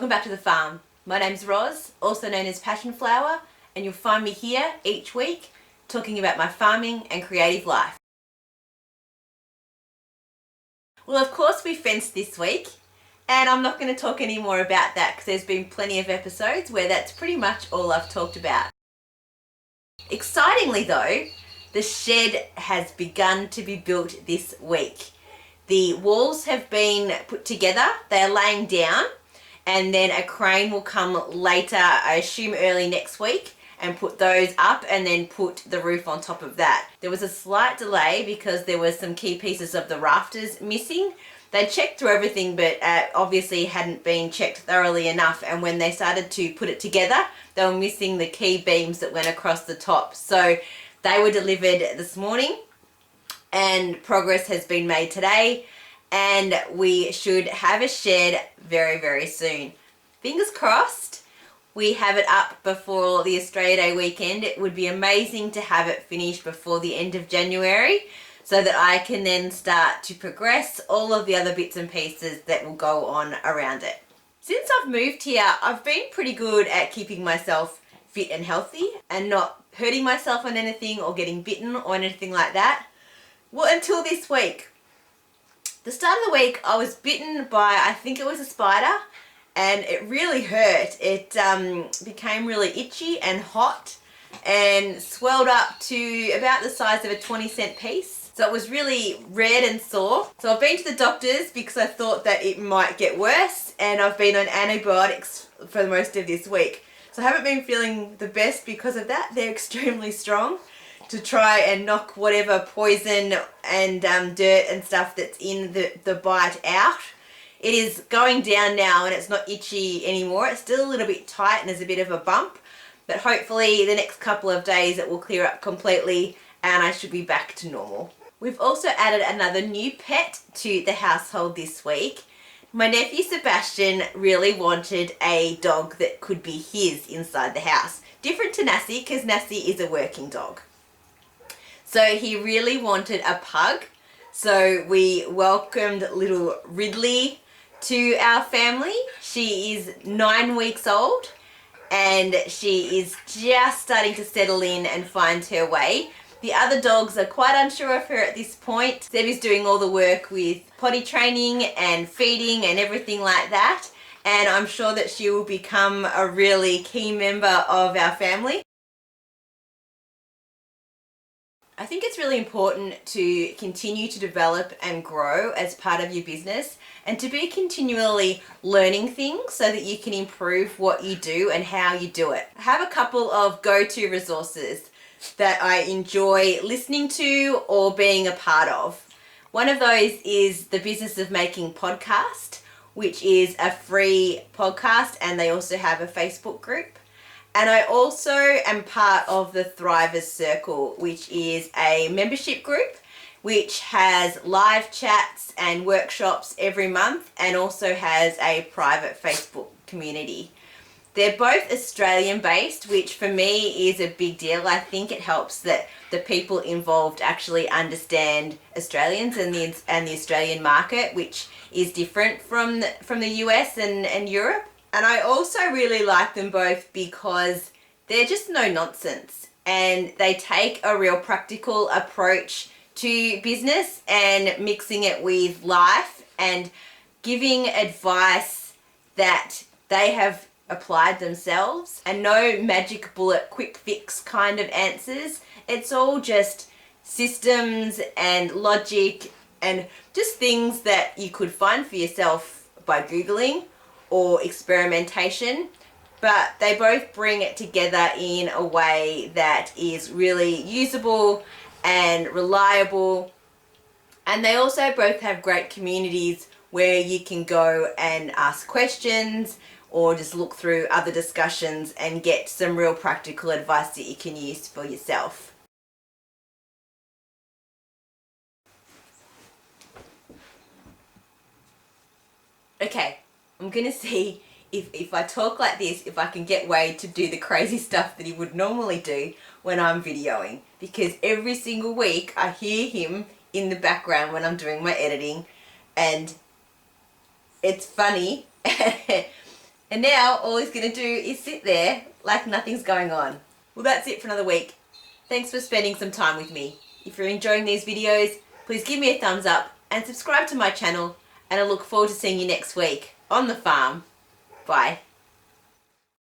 Welcome back to the farm. My name's Roz, also known as Passion Flower, and you'll find me here each week talking about my farming and creative life. Well, of course we fenced this week, and I'm not going to talk any more about that because there's been plenty of episodes where that's pretty much all I've talked about. Excitingly though, the shed has begun to be built this week. The walls have been put together, they are laying down, and then a crane will come later, I assume early next week, and put those up and then put the roof on top of that. There was a slight delay because there were some key pieces of the rafters missing. They checked through everything, but obviously hadn't been checked thoroughly enough, and when they started to put it together, they were missing the key beams that went across the top. So they were delivered this morning and progress has been made today, and we should have a shed very, very soon. Fingers crossed we have it up before the Australia Day weekend. It would be amazing to have it finished before the end of January so that I can then start to progress all of the other bits and pieces that will go on around it. Since I've moved here, I've been pretty good at keeping myself fit and healthy and not hurting myself on anything or getting bitten or anything like that. Well, until this week. The start of the week, I was bitten by, I think it was a spider, and it really hurt. It became really itchy and hot and swelled up to about the size of a 20-cent piece. So it was really red and sore. So I've been to the doctors because I thought that it might get worse, and I've been on antibiotics for most of this week. So I haven't been feeling the best because of that. They're extremely strong to try and knock whatever poison and dirt and stuff that's in the bite out. It is going down now and it's not itchy anymore. It's still a little bit tight and there's a bit of a bump, but hopefully the next couple of days it will clear up completely and I should be back to normal. We've also added another new pet to the household this week. My nephew Sebastian really wanted a dog that could be his inside the house. Different to Nassie, because Nassie is a working dog. So he really wanted a pug. So we welcomed little Ridley to our family. She is 9 weeks old and she is just starting to settle in and find her way. The other dogs are quite unsure of her at this point. Seb is doing all the work with potty training and feeding and everything like that. And I'm sure that she will become a really key member of our family. I think it's really important to continue to develop and grow as part of your business and to be continually learning things so that you can improve what you do and how you do it. I have a couple of go-to resources that I enjoy listening to or being a part of. One of those is the Business of Making podcast, which is a free podcast, and they also have a Facebook group. And I also am part of the Thrivers Circle, which is a membership group which has live chats and workshops every month and also has a private Facebook community. They're both Australian based, which for me is a big deal. I think it helps that the people involved actually understand Australians and the Australian market, which is different from the US and Europe. And I also really like them both because they're just no nonsense and they take a real practical approach to business and mixing it with life and giving advice that they have applied themselves, and no magic bullet quick fix kind of answers. It's all just systems and logic and just things that you could find for yourself by Googling or experimentation, but they both bring it together in a way that is really usable and reliable. And they also both have great communities where you can go and ask questions or just look through other discussions and get some real practical advice that you can use for yourself. Okay, I'm gonna see if I talk like this, if I can get Wade to do the crazy stuff that he would normally do when I'm videoing. Because every single week I hear him in the background when I'm doing my editing, and it's funny And now all he's going to do is sit there like nothing's going on. Well, that's it for another week. Thanks for spending some time with me. If you're enjoying these videos, please give me a thumbs up and subscribe to my channel, and I look forward to seeing you next week on the farm. Bye.